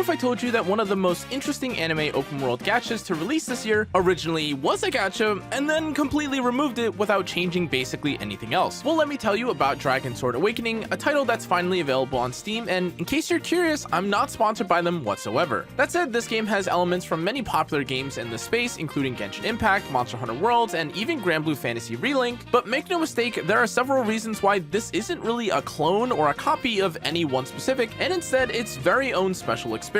what if I told you that one of the most interesting anime open world gachas to release this year originally was a gacha, and then completely removed it without changing basically anything else? Well, let me tell you about DragonSword Awakening, a title that's finally available on Steam, and in case you're curious, I'm not sponsored by them whatsoever. That said, this game has elements from many popular games in the space, including Genshin Impact, Monster Hunter Worlds, and even Granblue Fantasy Relink, but make no mistake, there are several reasons why this isn't really a clone or a copy of any one specific, and instead its very own special experience.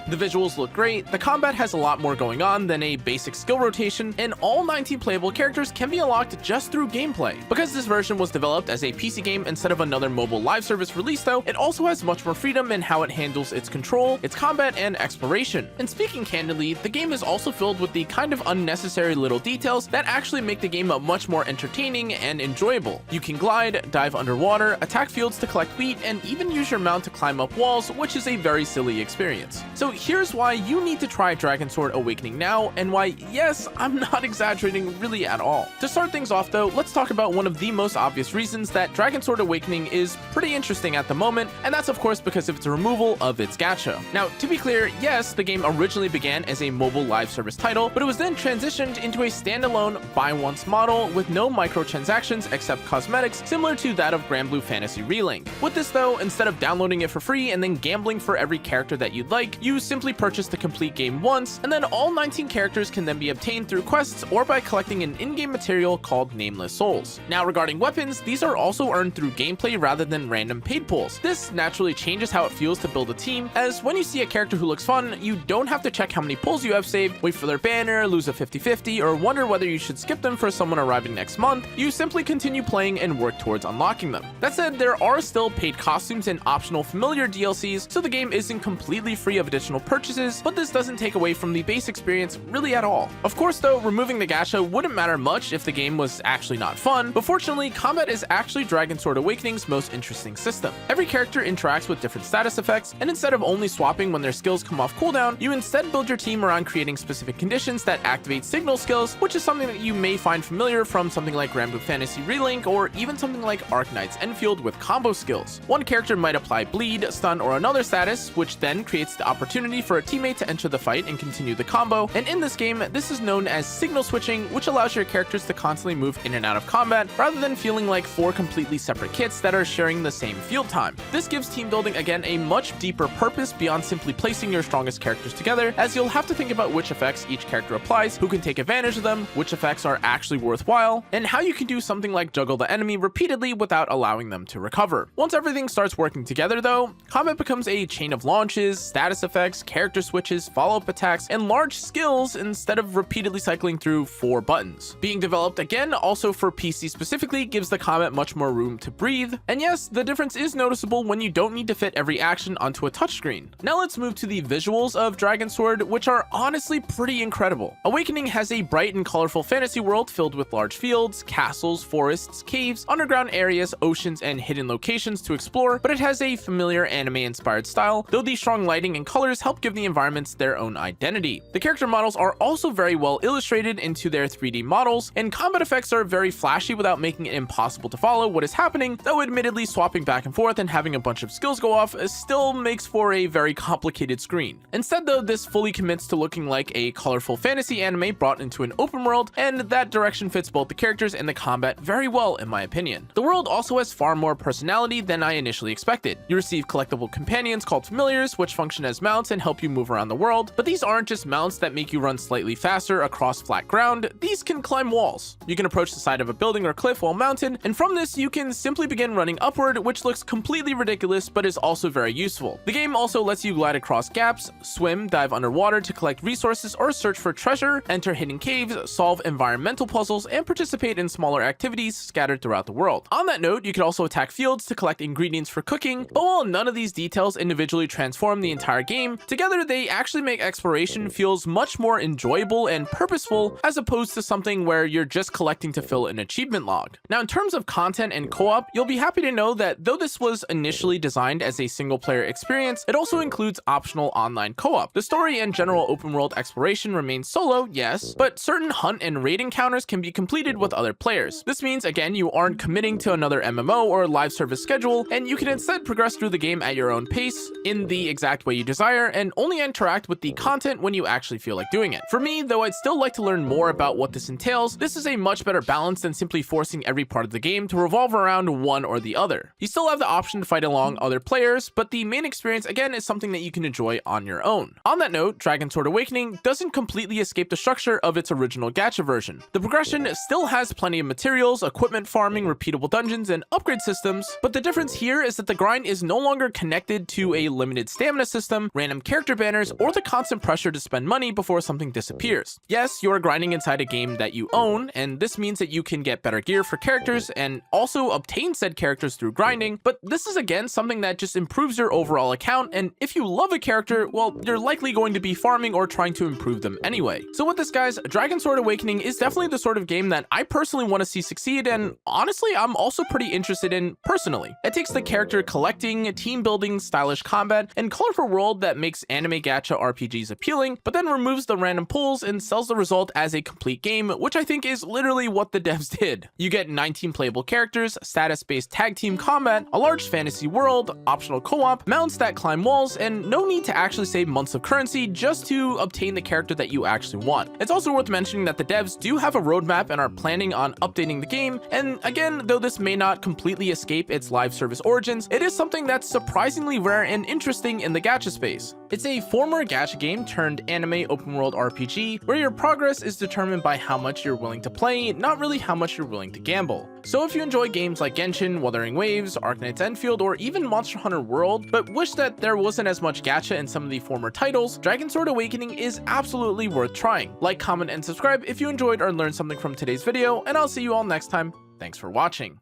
The visuals look great, the combat has a lot more going on than a basic skill rotation, and all 19 playable characters can be unlocked just through gameplay. Because this version was developed as a PC game instead of another mobile live service release though, it also has much more freedom in how it handles its control, its combat, and exploration. And speaking candidly, the game is also filled with the kind of unnecessary little details that actually make the game much more entertaining and enjoyable. You can glide, dive underwater, attack fields to collect wheat, and even use your mount to climb up walls, which is a very silly experience. So here's why you need to try DragonSword Awakening now, and why, yes, I'm not exaggerating really at all. To start things off though, let's talk about one of the most obvious reasons that DragonSword Awakening is pretty interesting at the moment, and that's of course because of its removal of its gacha. Now, to be clear, yes, the game originally began as a mobile live service title, but it was then transitioned into a standalone buy once model with no microtransactions except cosmetics, similar to that of Granblue Fantasy Relink. With this though, instead of downloading it for free and then gambling for every character that you'd like, you simply purchase the complete game once, and then all 19 characters can then be obtained through quests or by collecting an in-game material called Nameless Souls. Now regarding weapons, these are also earned through gameplay rather than random paid pulls. This naturally changes how it feels to build a team, as when you see a character who looks fun, you don't have to check how many pulls you have saved, wait for their banner, lose a 50-50, or wonder whether you should skip them for someone arriving next month. You simply continue playing and work towards unlocking them. That said, there are still paid costumes and optional familiar DLCs, so the game isn't completely free of additional purchases, but this doesn't take away from the base experience really at all. Of course though, removing the gacha wouldn't matter much if the game was actually not fun, but fortunately, combat is actually DragonSword Awakening's most interesting system. Every character interacts with different status effects, and instead of only swapping when their skills come off cooldown, you instead build your team around creating specific conditions that activate signal skills, which is something that you may find familiar from something like Granblue Fantasy Relink or even something like Arknight's Enfield with combo skills. One character might apply bleed, stun, or another status, which then creates the opportunity for a teammate to enter the fight and continue the combo, and in this game, this is known as signal switching, which allows your characters to constantly move in and out of combat rather than feeling like 4 completely separate kits that are sharing the same field time. This gives team building again a much deeper purpose beyond simply placing your strongest characters together, as you'll have to think about which effects each character applies, who can take advantage of them, which effects are actually worthwhile, and how you can do something like juggle the enemy repeatedly without allowing them to recover. Once everything starts working together though, combat becomes a chain of launches, status effects, character switches, follow-up attacks, and large skills instead of repeatedly cycling through 4 buttons. Being developed again also for PC specifically gives the combat much more room to breathe, and yes, the difference is noticeable when you don't need to fit every action onto a touchscreen. Now let's move to the visuals of DragonSword, which are honestly pretty incredible. Awakening has a bright and colorful fantasy world filled with large fields, castles, forests, caves, underground areas, oceans, and hidden locations to explore, but it has a familiar anime-inspired style, though the strong lighting and colors help give the environments their own identity. The character models are also very well illustrated into their 3D models, and combat effects are very flashy without making it impossible to follow what is happening, though admittedly swapping back and forth and having a bunch of skills go off still makes for a very complicated screen. Instead though, this fully commits to looking like a colorful fantasy anime brought into an open world, and that direction fits both the characters and the combat very well in my opinion. The world also has far more personality than I initially expected. You receive collectible companions called familiars, which function as mounts and help you move around the world, but these aren't just mounts that make you run slightly faster across flat ground, these can climb walls. You can approach the side of a building or cliff while mounted, and from this you can simply begin running upward, which looks completely ridiculous but is also very useful. The game also lets you glide across gaps, swim, dive underwater to collect resources or search for treasure, enter hidden caves, solve environmental puzzles, and participate in smaller activities scattered throughout the world. On that note, you can also attack fields to collect ingredients for cooking, but while none of these details individually transform the entire game, together they actually make exploration feels much more enjoyable and purposeful as opposed to something where you're just collecting to fill an achievement log. Now in terms of content and co-op, you'll be happy to know that though this was initially designed as a single player experience, it also includes optional online co-op. The story and general open world exploration remains solo, yes, but certain hunt and raid encounters can be completed with other players. This means again you aren't committing to another MMO or live service schedule, and you can instead progress through the game at your own pace in the exact way way you desire and only interact with the content when you actually feel like doing it. For me, though I'd still like to learn more about what this entails, this is a much better balance than simply forcing every part of the game to revolve around one or the other. You still have the option to fight along other players, but the main experience again is something that you can enjoy on your own. On that note, DragonSword Awakening doesn't completely escape the structure of its original gacha version. The progression still has plenty of materials, equipment farming, repeatable dungeons, and upgrade systems, but the difference here is that the grind is no longer connected to a limited stamina system, random character banners, or the constant pressure to spend money before something disappears. Yes, you're grinding inside a game that you own, and this means that you can get better gear for characters and also obtain said characters through grinding, but this is again something that just improves your overall account, and if you love a character, well, you're likely going to be farming or trying to improve them anyway. So with this, guys, DragonSword Awakening is definitely the sort of game that I personally want to see succeed, and honestly, I'm also pretty interested in personally. It takes the character collecting, team building, stylish combat, and colorful world that makes anime gacha RPGs appealing, but then removes the random pulls and sells the result as a complete game, which I think is literally what the devs did. You get 19 playable characters, status-based tag team combat, a large fantasy world, optional co-op, mounts that climb walls, and no need to actually save months of currency just to obtain the character that you actually want. It's also worth mentioning that the devs do have a roadmap and are planning on updating the game, and again, though this may not completely escape its live service origins, it is something that's surprisingly rare and interesting in the gacha space. It's a former gacha game turned anime open world RPG, where your progress is determined by how much you're willing to play, not really how much you're willing to gamble. So if you enjoy games like Genshin, Wuthering Waves, Arknight's Endfield, or even Monster Hunter World, but wish that there wasn't as much gacha in some of the former titles, DragonSword Awakening is absolutely worth trying. Like, comment, and subscribe if you enjoyed or learned something from today's video, and I'll see you all next time. Thanks for watching.